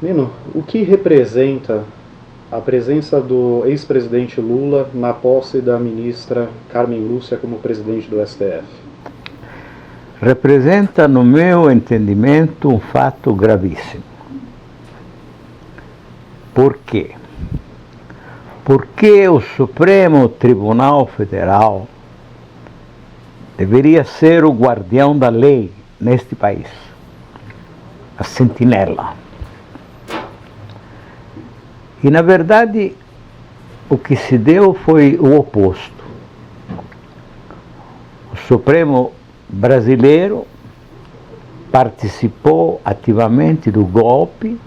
Nino, o que representa a presença do ex-presidente Lula na posse da ministra Carmen Lúcia como presidente do STF? Representa, no meu entendimento, um fato gravíssimo. Por quê? Porque o Supremo Tribunal Federal deveria ser o guardião da lei neste país, a sentinela. E, na verdade, o que se deu foi o oposto. O Supremo brasileiro participou ativamente do golpe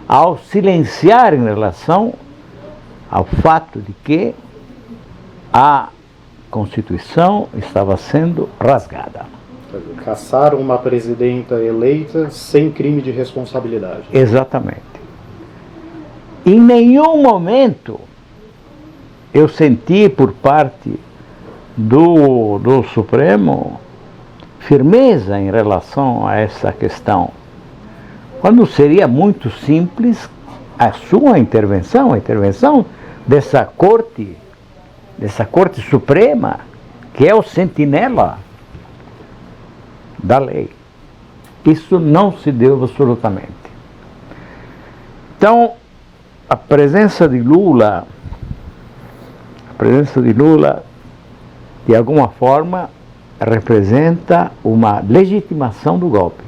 ao silenciar em relação ao fato de que a Constituição estava sendo rasgada. Caçaram uma presidenta eleita sem crime de responsabilidade. Exatamente. Em nenhum momento eu senti por parte do Supremo firmeza em relação a essa questão, quando seria muito simples a sua intervenção, a intervenção dessa Corte Suprema, que é o sentinela da lei. Isso não se deu absolutamente. Então, a presença de Lula, de alguma forma, representa uma legitimação do golpe.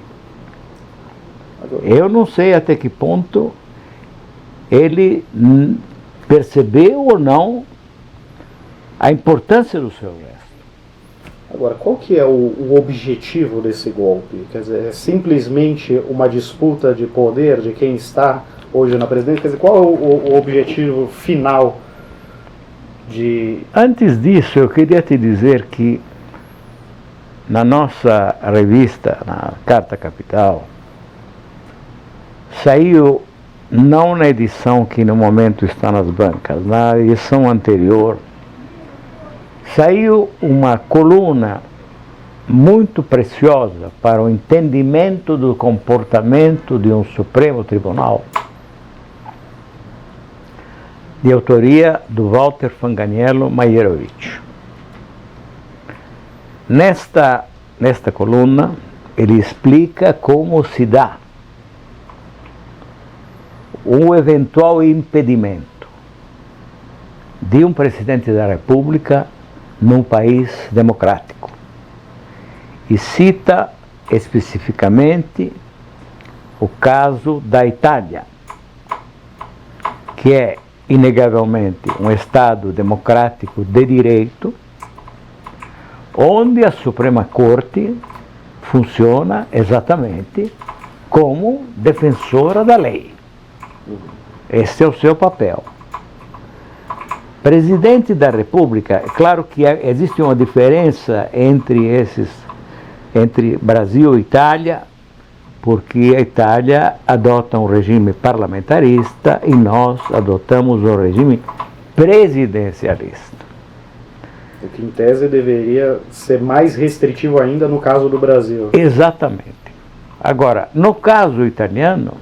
Eu não sei até que ponto ele percebeu ou não a importância do seu gesto. Agora, qual que é o objetivo desse golpe? Quer dizer, é simplesmente uma disputa de poder de quem está hoje na presidência? Quer dizer, qual é o objetivo final de... Antes disso, eu queria te dizer que na nossa revista, na Carta Capital, saiu, não na edição que no momento está nas bancas, na edição anterior, saiu uma coluna muito preciosa para o entendimento do comportamento de um Supremo Tribunal, de autoria do Walter Fanganiello Maierovitch. Nesta coluna, ele explica como se dá o eventual impedimento de um presidente da República num país democrático. E cita especificamente o caso da Itália, que é inegavelmente um Estado democrático de direito, onde a Suprema Corte funciona exatamente como defensora da lei. Esse é o seu papel. Presidente da República, é claro que existe uma diferença entre Brasil e Itália, porque a Itália adota um regime parlamentarista e nós adotamos um regime presidencialista. O que em tese deveria ser mais restritivo ainda no caso do Brasil. Exatamente. Agora, no caso italiano,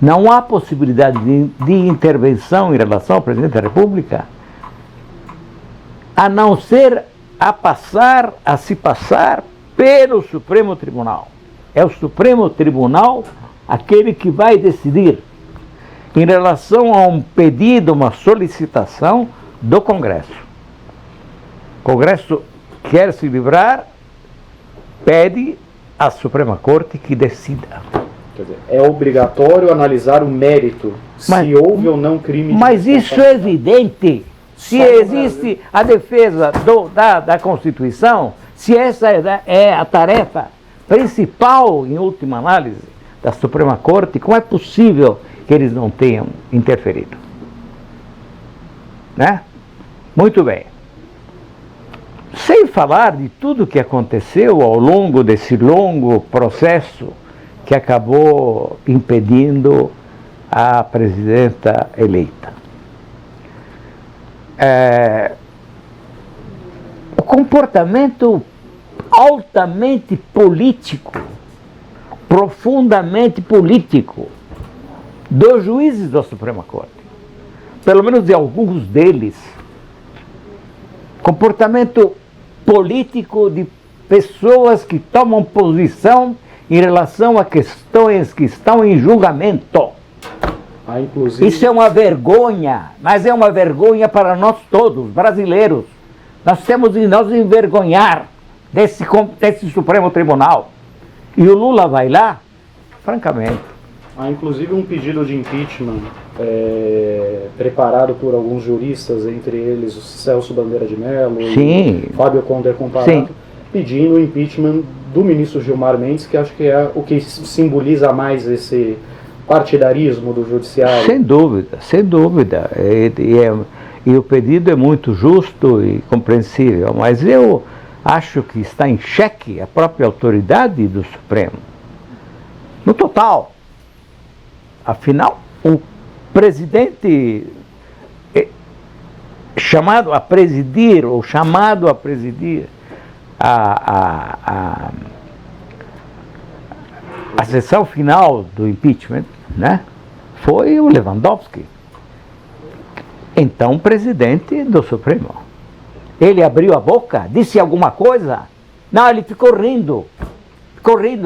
não há possibilidade de intervenção em relação ao presidente da República, a não ser a se passar pelo Supremo Tribunal. É o Supremo Tribunal aquele que vai decidir em relação a um pedido, uma solicitação do Congresso. O Congresso quer se livrar, pede à Suprema Corte que decida. Quer dizer, é obrigatório analisar o mérito, se houve ou não crime de Mas isso é evidente. Se existe a defesa da Constituição, se essa é a tarefa principal, em última análise, da Suprema Corte, como é possível que eles não tenham interferido? Né? Muito bem. Sem falar de tudo que aconteceu ao longo desse longo processo que acabou impedindo a presidenta eleita. O comportamento altamente político, profundamente político, dos juízes da Suprema Corte, pelo menos de alguns deles, comportamento político de pessoas que tomam posição em relação a questões que estão em julgamento. Inclusive... Isso é uma vergonha, mas é uma vergonha para nós todos, brasileiros. Nós temos de nos envergonhar desse Supremo Tribunal. E o Lula vai lá, francamente. Há inclusive um pedido de impeachment preparado por alguns juristas, entre eles o Celso Bandeira de Mello e Fábio Conder Comparato, pedindo o impeachment do ministro Gilmar Mendes, que acho que é o que simboliza mais esse partidarismo do judiciário. Sem dúvida, sem dúvida. E o pedido é muito justo e compreensível, mas eu acho que está em xeque a própria autoridade do Supremo. No total. Afinal, o presidente chamado a presidir a sessão final do impeachment, né, foi o Lewandowski, então presidente do Supremo. Ele abriu a boca, disse alguma coisa? Não, ele ficou rindo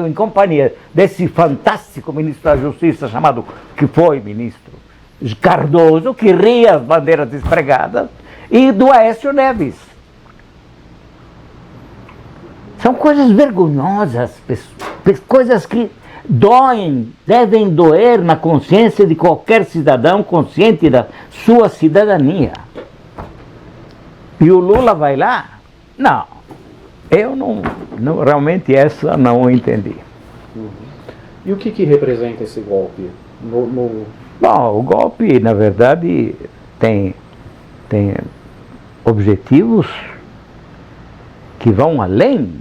em companhia desse fantástico ministro da Justiça chamado, que foi ministro, Cardoso, que ria as bandeiras despregadas, e do Aécio Neves. São coisas vergonhosas, coisas que doem, devem doer na consciência de qualquer cidadão consciente da sua cidadania. E o Lula vai lá? Não. Eu não realmente essa não entendi. E o que representa esse golpe? Bom, o golpe, na verdade, tem objetivos que vão além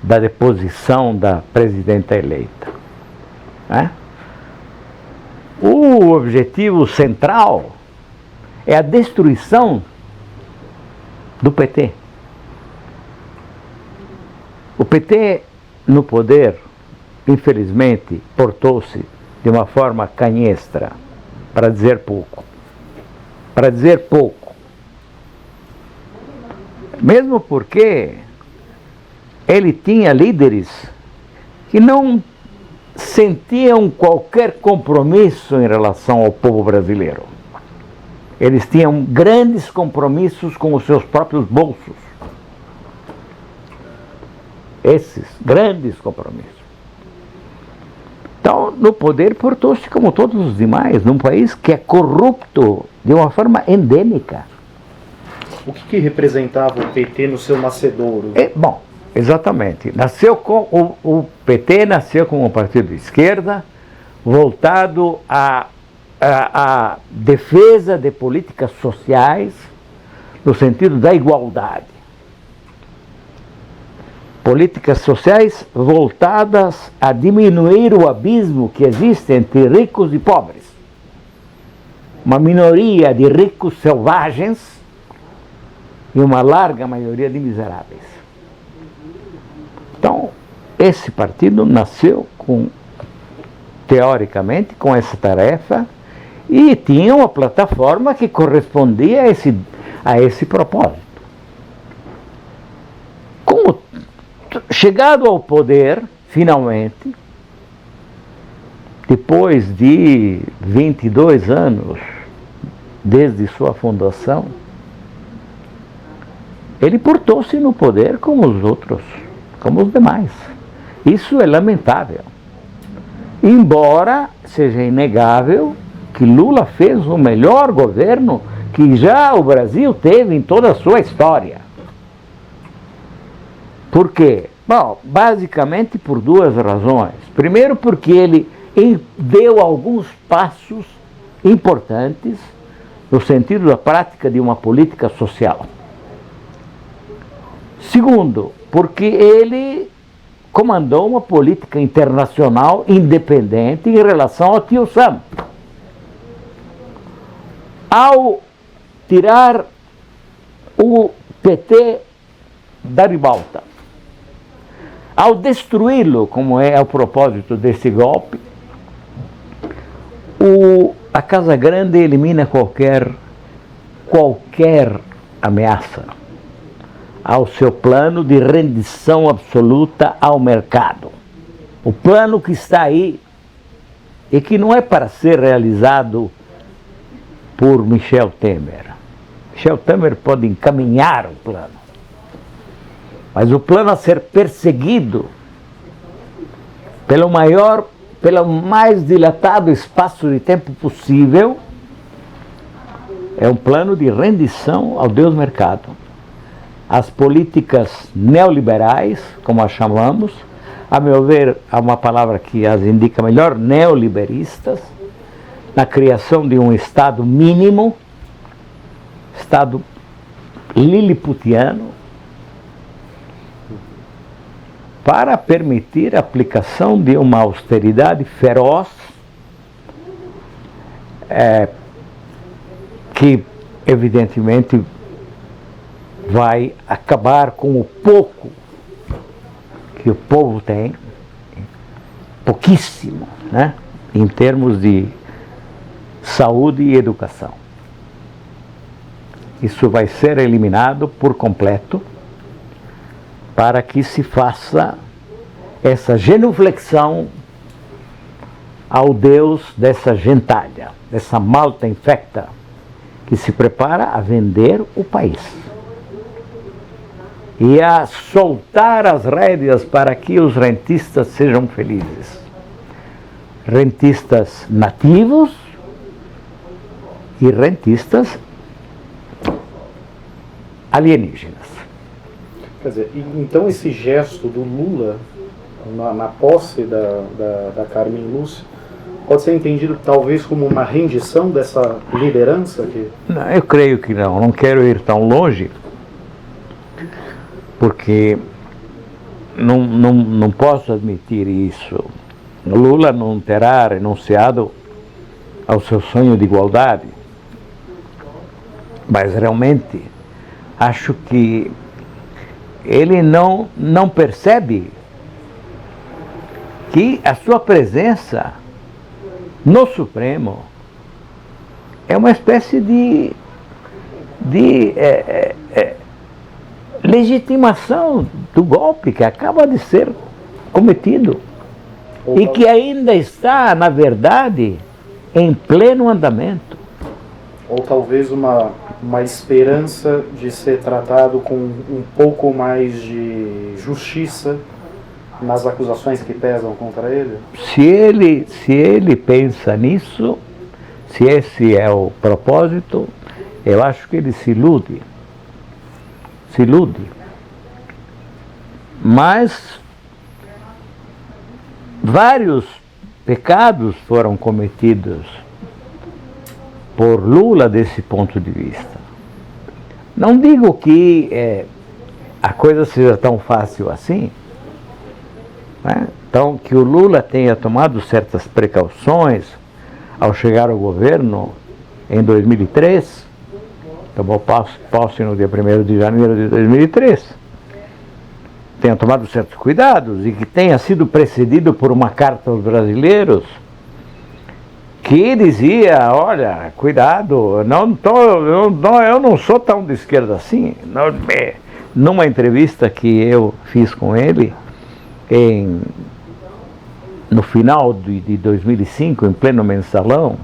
da deposição da presidenta eleita, né? O objetivo central é a destruição do PT. O PT no poder, infelizmente, portou-se de uma forma canhestra, para dizer pouco. Mesmo porque ele tinha líderes que não sentiam qualquer compromisso em relação ao povo brasileiro. Eles tinham grandes compromissos com os seus próprios bolsos. Esses grandes compromissos. Então, no poder portou-se como todos os demais, num país que é corrupto de uma forma endêmica. O que representava o PT no seu nascedouro? Bom, exatamente. O PT nasceu como um partido de esquerda, voltado à defesa de políticas sociais, no sentido da igualdade. Políticas sociais voltadas a diminuir o abismo que existe entre ricos e pobres. Uma minoria de ricos selvagens e uma larga maioria de miseráveis. Então, esse partido nasceu teoricamente com essa tarefa e tinha uma plataforma que correspondia a esse propósito. Chegado ao poder, finalmente, depois de 22 anos desde sua fundação, ele portou-se no poder como os outros, como os demais. Isso é lamentável. Embora seja inegável que Lula fez o melhor governo que já o Brasil teve em toda a sua história. Por quê? Bom, basicamente por duas razões. Primeiro, porque ele deu alguns passos importantes no sentido da prática de uma política social. Segundo, porque ele comandou uma política internacional independente em relação ao Tio Sam. Ao tirar o PT da ribalta, ao destruí-lo, como é o propósito desse golpe, A Casa Grande elimina qualquer ameaça ao seu plano de rendição absoluta ao mercado. O plano que está aí e que não é para ser realizado por Michel Temer. Michel Temer pode encaminhar o plano, mas o plano a ser perseguido pelo mais dilatado espaço de tempo possível é um plano de rendição ao Deus mercado. As políticas neoliberais, como as chamamos, a meu ver, há uma palavra que as indica melhor, neoliberistas, na criação de um Estado mínimo, Estado liliputiano, para permitir a aplicação de uma austeridade feroz, que evidentemente vai acabar com o pouco que o povo tem, pouquíssimo, né, em termos de saúde e educação. Isso vai ser eliminado por completo para que se faça essa genuflexão ao Deus dessa gentalha, dessa malta infecta que se prepara a vender o país e a soltar as rédeas para que os rentistas sejam felizes. Rentistas nativos e rentistas alienígenas. Quer dizer, então esse gesto do Lula na posse da Carmen Lúcia pode ser entendido talvez como uma rendição dessa liderança? Não, eu creio que não quero ir tão longe, porque não posso admitir isso. Lula não terá renunciado ao seu sonho de igualdade, mas realmente acho que ele não percebe que a sua presença no Supremo é uma espécie de legitimação do golpe que acaba de ser cometido e que ainda está, na verdade, em pleno andamento. Ou talvez uma esperança de ser tratado com um pouco mais de justiça nas acusações que pesam contra ele? Se ele pensa nisso, se esse é o propósito, eu acho que ele se ilude. Mas vários pecados foram cometidos por Lula desse ponto de vista. Não digo que a coisa seja tão fácil assim, né? Então, que o Lula tenha tomado certas precauções ao chegar ao governo em 2003, tomou posse no dia 1º de janeiro de 2003, tenha tomado certos cuidados e que tenha sido precedido por uma carta aos brasileiros que dizia, olha, cuidado, eu não sou tão de esquerda assim. Numa entrevista que eu fiz com ele, no final de 2005, em pleno mensalão,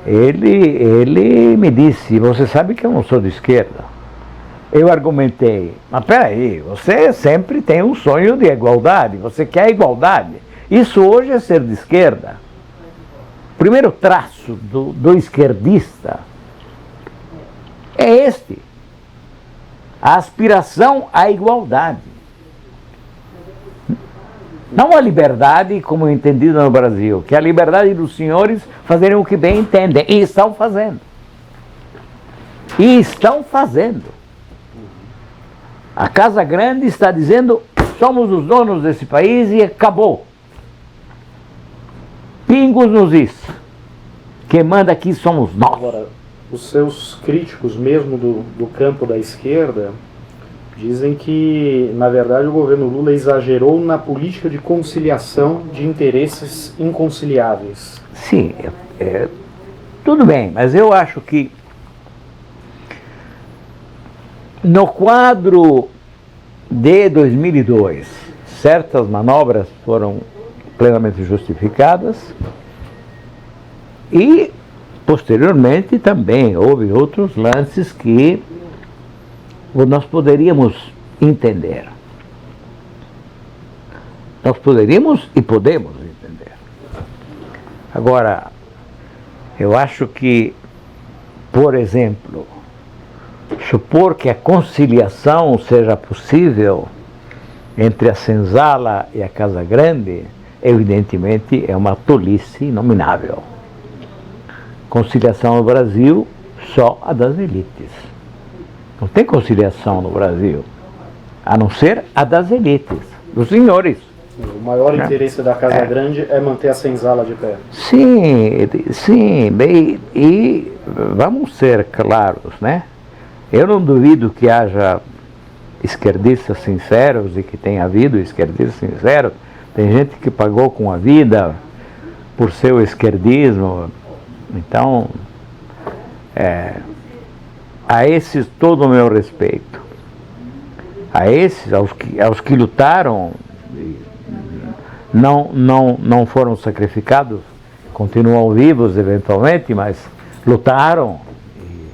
ele me disse, você sabe que eu não sou de esquerda. Eu argumentei, mas peraí, você sempre tem um sonho de igualdade, você quer igualdade. Isso hoje é ser de esquerda. O primeiro traço do esquerdista é este: a aspiração à igualdade. Não a liberdade como entendida no Brasil, que é a liberdade dos senhores fazerem o que bem entendem, e estão fazendo. A Casa Grande está dizendo, somos os donos desse país e acabou. Pingos nos is. Quem manda aqui somos nós. Agora, os seus críticos, mesmo do campo da esquerda, dizem que, na verdade, o governo Lula exagerou na política de conciliação de interesses inconciliáveis. Sim, tudo bem, mas eu acho que no quadro de 2002, certas manobras foram plenamente justificadas e, posteriormente, também houve outros lances que nós poderíamos entender. Nós poderíamos e podemos entender. Agora, eu acho que, por exemplo, supor que a conciliação seja possível entre a senzala e a Casa Grande, evidentemente é uma tolice inominável. Conciliação no Brasil, só a das elites. Não tem conciliação no Brasil, a não ser a das elites, dos senhores. O maior interesse da Casa Grande é manter a senzala de pé. Sim, sim, e vamos ser claros, né? Eu não duvido que haja esquerdistas sinceros e que tenha havido esquerdistas sinceros. Tem gente que pagou com a vida por seu esquerdismo. Então, a esses todo o meu respeito. A esses, aos que lutaram, não foram sacrificados, continuam vivos eventualmente, mas lutaram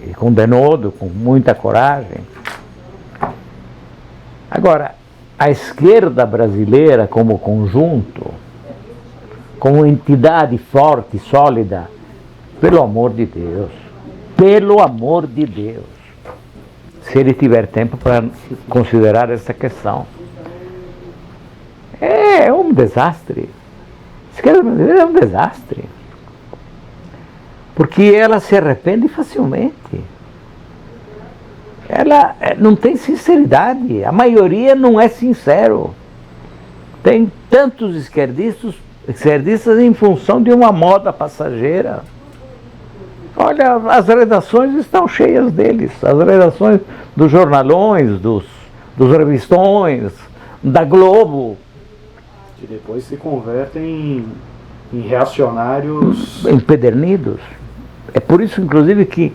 e com denodo, com muita coragem. Agora, a esquerda brasileira como conjunto, como entidade forte, sólida, pelo amor de Deus, se ele tiver tempo para considerar essa questão. É um desastre. A esquerda brasileira é um desastre. Porque ela se arrepende facilmente. Ela não tem sinceridade. A maioria não é sincero. Tem tantos esquerdistas em função de uma moda passageira. Olha, as redações estão cheias deles. As redações dos jornalões, dos revistões, da Globo. Que depois se convertem em reacionários empedernidos. É por isso, inclusive, que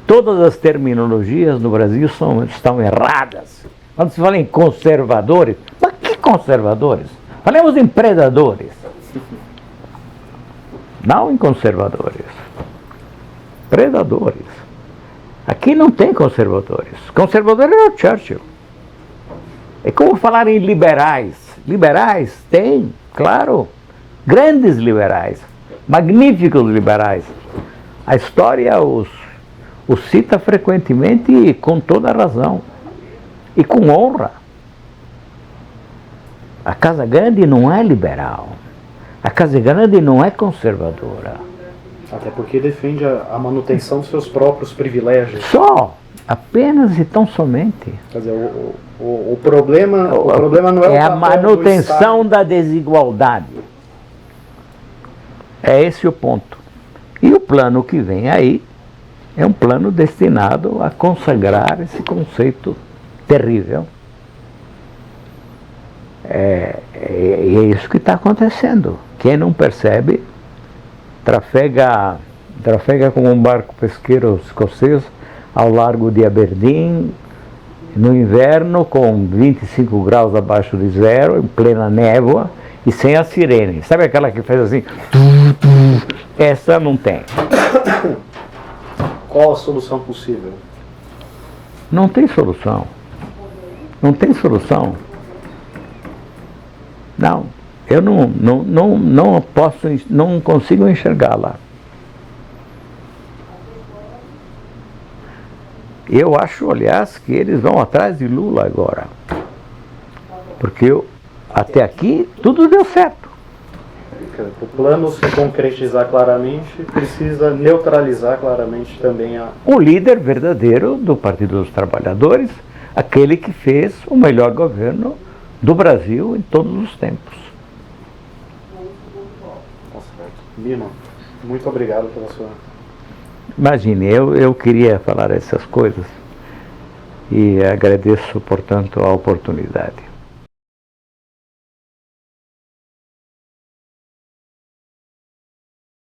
todas as terminologias no Brasil estão erradas. Quando se fala em conservadores, mas que conservadores? Falemos em predadores. Não em conservadores. Predadores. Aqui não tem conservadores. Conservador é o Churchill. É como falar em liberais. Liberais tem, claro, grandes liberais, magníficos liberais. A história os cita frequentemente e com toda a razão. E com honra. A Casa Grande não é liberal. A Casa Grande não é conservadora. Até porque defende a manutenção dos seus próprios privilégios. Só, apenas e tão somente. Quer dizer, o problema não é a manutenção da desigualdade. É esse o ponto. E o plano que vem aí é um plano destinado a consagrar esse conceito terrível. É isso que está acontecendo. Quem não percebe, trafega como um barco pesqueiro escocês ao largo de Aberdeen, no inverno, com 25 graus abaixo de zero, em plena névoa, e sem a sirene. Sabe aquela que faz assim? Essa não tem. Qual a solução possível? Não tem solução. Não tem solução. Não. Eu não consigo enxergá-la. Eu acho, aliás, que eles vão atrás de Lula agora. Porque até aqui tudo deu certo. O plano se concretizar claramente precisa neutralizar claramente também o líder verdadeiro do Partido dos Trabalhadores, aquele que fez o melhor governo do Brasil em todos os tempos. Lima, muito obrigado pela sua... Imagine, eu queria falar essas coisas e agradeço, portanto, a oportunidade.